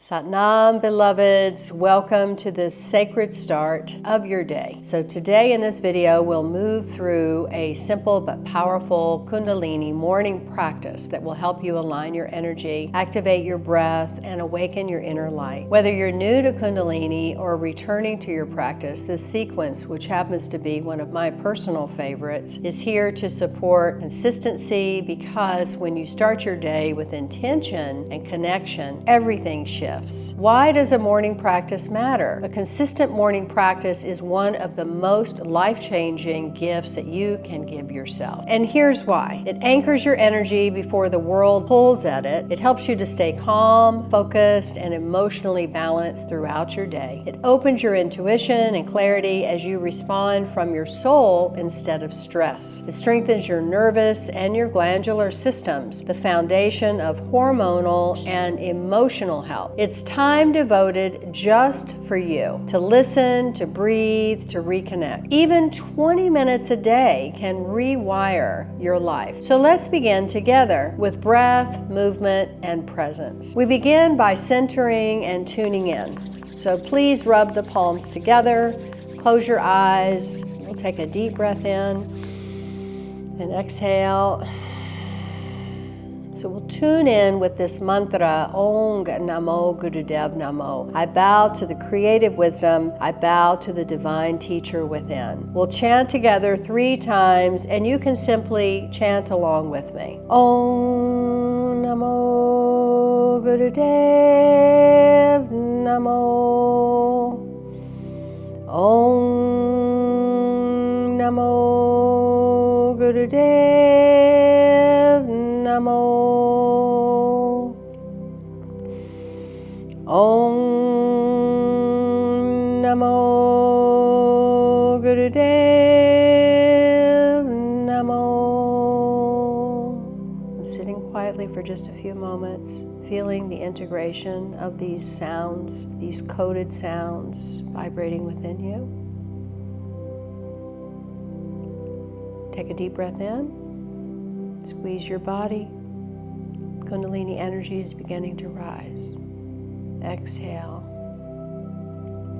Satnam, beloveds, welcome to this sacred start of your day. So today in this video, we'll move through a simple but powerful Kundalini morning practice that will help you align your energy, activate your breath, and awaken your inner light. Whether you're new to Kundalini or returning to your practice, this sequence, which happens to be one of my personal favorites, is here to support consistency, because when you start your day with intention and connection, everything shifts. Why does a morning practice matter? A consistent morning practice is one of the most life-changing gifts that you can give yourself. And here's why. It anchors your energy before the world pulls at it. It helps you to stay calm, focused, and emotionally balanced throughout your day. It opens your intuition and clarity as you respond from your soul instead of stress. It strengthens your nervous and your glandular systems, the foundation of hormonal and emotional health. It's time devoted just for you, to listen, to breathe, to reconnect. Even 20 minutes a day can rewire your life. So let's begin together with breath, movement, and presence. We begin by centering and tuning in. So please rub the palms together, close your eyes. We'll take a deep breath in and exhale. So we'll tune in with this mantra, Om Namo Gurudev Namo. I bow to the creative wisdom. I bow to the divine teacher within. We'll chant together 3 times, and you can simply chant along with me. Om Namo Gurudev Namo. Om Namo Gurudev Namo. Om Namo Gurudev Namo. I'm sitting quietly for just a few moments, feeling the integration of these sounds, these coded sounds vibrating within you. Take a deep breath in, squeeze your body. Kundalini energy is beginning to rise. Exhale.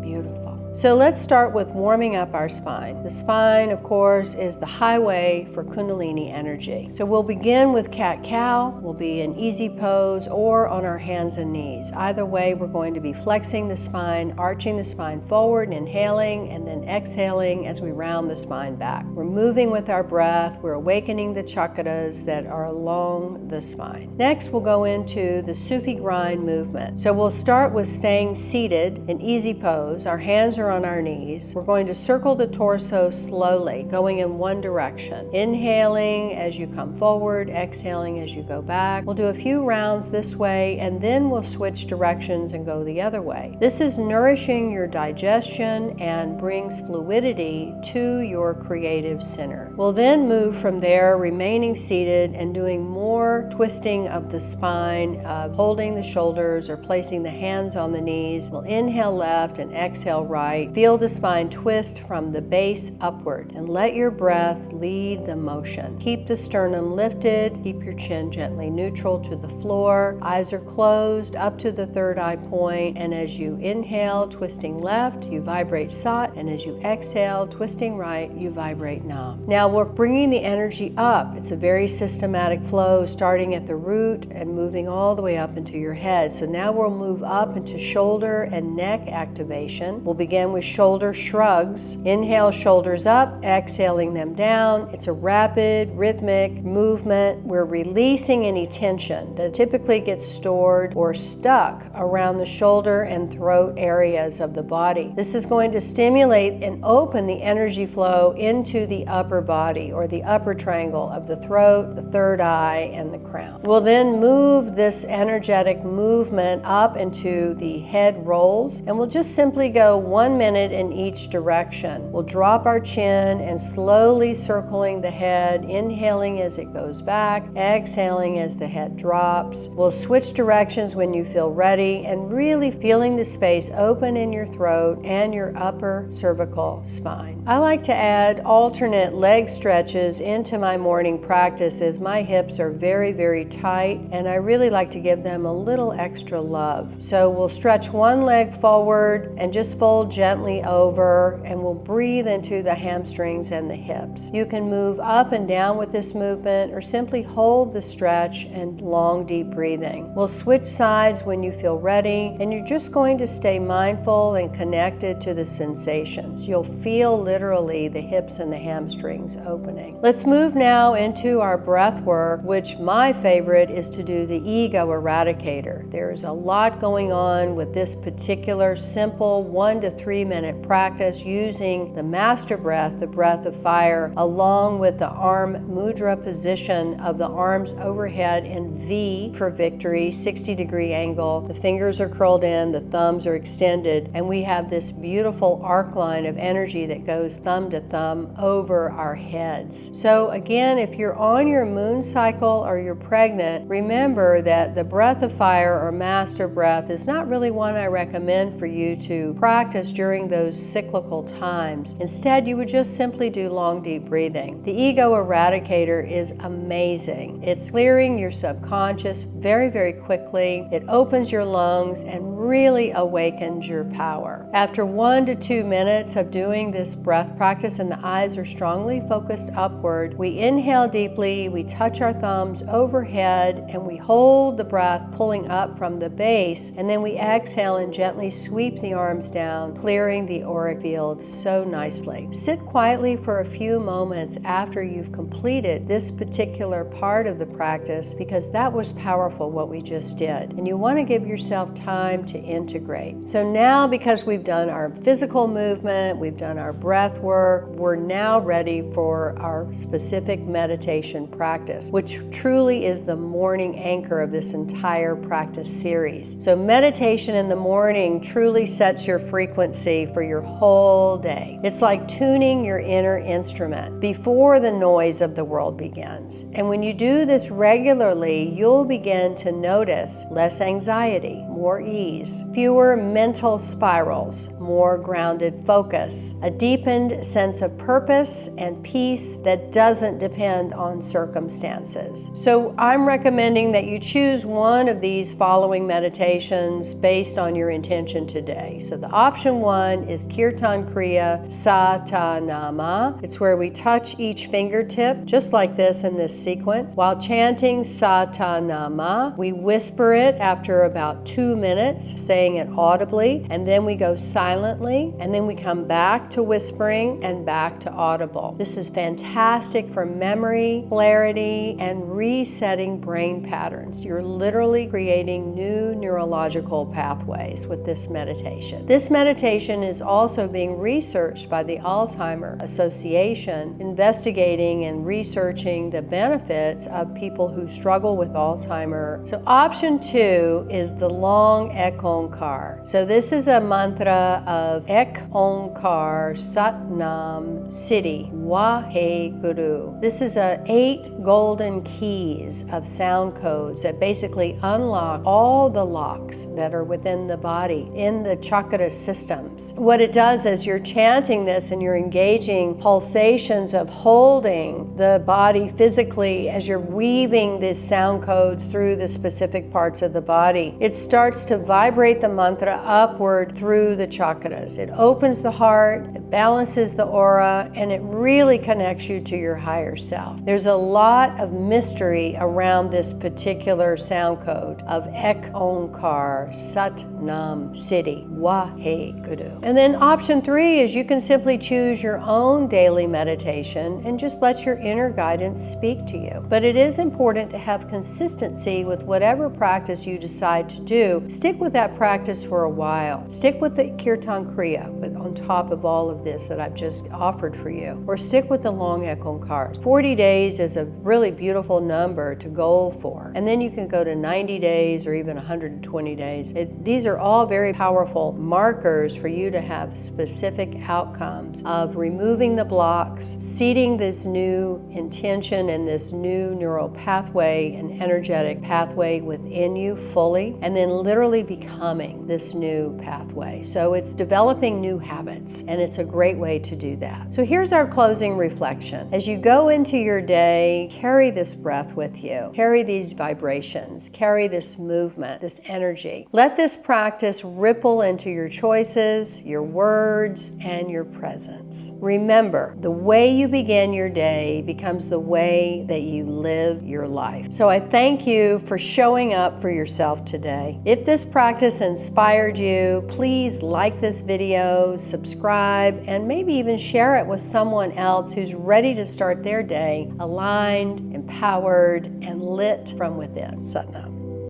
Beautiful. So let's start with warming up our spine. The spine, of course, is the highway for Kundalini energy. So we'll begin with cat-cow. We'll be in easy pose or on our hands and knees. Either way, we're going to be flexing the spine, arching the spine forward, inhaling, and then exhaling as we round the spine back. We're moving with our breath. We're awakening the chakras that are along the spine. Next, we'll go into the Sufi grind movement. So we'll start with staying seated in easy pose. Our hands are on our knees. We're going to circle the torso slowly, going in one direction. Inhaling as you come forward, exhaling as you go back. We'll do a few rounds this way, and then we'll switch directions and go the other way. This is nourishing your digestion and brings fluidity to your creative center. We'll then move from there, remaining seated and doing more twisting of the spine, holding the shoulders or placing the hands on the knees. We'll inhale left and exhale right. Feel the spine twist from the base upward, and let your breath lead the motion. Keep the sternum lifted, keep your chin gently neutral to the floor. Eyes are closed up to the third eye point, and as you inhale, twisting left, you vibrate Sat, and as you exhale, twisting right, you vibrate Nam. Now we're bringing the energy up. It's a very systematic flow, starting at the root and moving all the way up into your head. So now we'll move up into shoulder and neck activation. We'll begin with shoulder shrugs. Inhale, shoulders up, exhaling them down. It's a rapid, rhythmic movement. We're releasing any tension that typically gets stored or stuck around the shoulder and throat areas of the body. This is going to stimulate and open the energy flow into the upper body, or the upper triangle of the throat, the third eye, and the crown. We'll then move this energetic movement up into the head rolls, and we'll just simply go one 1 minute in each direction. We'll drop our chin and slowly circling the head, inhaling as it goes back, exhaling as the head drops. We'll switch directions when you feel ready and really feeling the space open in your throat and your upper cervical spine. I like to add alternate leg stretches into my morning practice as my hips are very, very tight, and I really like to give them a little extra love. So we'll stretch one leg forward and just fold gently over, and we'll breathe into the hamstrings and the hips. You can move up and down with this movement or simply hold the stretch and long, deep breathing. We'll switch sides when you feel ready, and you're just going to stay mindful and connected to the sensations. You'll feel literally the hips and the hamstrings opening. Let's move now into our breath work, which my favorite is to do the ego eradicator. There's a lot going on with this particular simple 1 to 3 minute practice using the master breath, the breath of fire, along with the arm mudra position of the arms overhead in V for victory, 60-degree angle. The fingers are curled in, the thumbs are extended, and we have this beautiful arc line of energy that goes thumb to thumb over our heads. So again, if you're on your moon cycle or you're pregnant, remember that the breath of fire or master breath is not really one I recommend for you to practice during those cyclical times. Instead, you would just simply do long, deep breathing. The ego eradicator is amazing. It's clearing your subconscious very, very quickly. It opens your lungs and really awakens your power. After 1 to 2 minutes of doing this breath practice and the eyes are strongly focused upward, we inhale deeply, we touch our thumbs overhead, and we hold the breath pulling up from the base, and then we exhale and gently sweep the arms down, clearing the auric field so nicely. Sit quietly for a few moments after you've completed this particular part of the practice, because that was powerful what we just did, and you want to give yourself time to integrate. So now, because we've done our physical movement, we've done our breath work, we're now ready for our specific meditation practice, which truly is the morning anchor of this entire practice series. So meditation in the morning truly sets your frequency for your whole day. It's like tuning your inner instrument before the noise of the world begins. And when you do this regularly, you'll begin to notice less anxiety, more ease, fewer mental spirals, more grounded focus, a deepened sense of purpose and peace that doesn't depend on circumstances. So I'm recommending that you choose one of these following meditations based on your intention today. So the option 1 is Kirtan Kriya Satanama. It's where we touch each fingertip, just like this in this sequence. While chanting Satanama, we whisper it after about 2 minutes, saying it audibly, and then we go silently, and then we come back to whispering and back to audible. This is fantastic for memory, clarity, and resetting brain patterns. You're literally creating new neurological pathways with this meditation. This meditation is also being researched by the Alzheimer's Association, investigating and researching the benefits of people who struggle with Alzheimer's. So option 2 is the long Ek Onkar. So this is a mantra of Ek Onkar Sat Nam Siddhi Waheguru. This is 8 golden keys of sound codes that basically unlock all the locks that are within the body in the chakra systems. What it does is you're chanting this and you're engaging pulsations of holding the body physically as you're weaving these sound codes through the specific parts of the body. It starts to vibrate the mantra upward through the chakras. It opens the heart, it balances the aura, and it really connects you to your higher self. There's a lot of mystery around this particular sound code of Ek Onkar Sat Nam Siddhi Waheguru. And then option 3 is you can simply choose your own daily meditation and just let your inner guidance speak to you. But it is important to have consistency with whatever practice you decide to do, you, stick with that practice for a while. Stick with the Kirtan Kriya on top of all of this that I've just offered for you, or stick with the long Ekonkars. 40 days is a really beautiful number to go for, and then you can go to 90 days or even 120 days. These are all very powerful markers for you to have specific outcomes of removing the blocks, seeding this new intention and this new neural pathway and energetic pathway within you fully, and then literally becoming this new pathway. So it's developing new habits, and it's a great way to do that. So here's our closing reflection. As you go into your day, carry this breath with you. Carry these vibrations. Carry this movement, this energy. Let this practice ripple into your choices, your words, and your presence. Remember, the way you begin your day becomes the way that you live your life. So I thank you for showing up for yourself today. If this practice inspired you, please like this video, subscribe, and maybe even share it with someone else who's ready to start their day aligned, empowered, and lit from within. Satnam.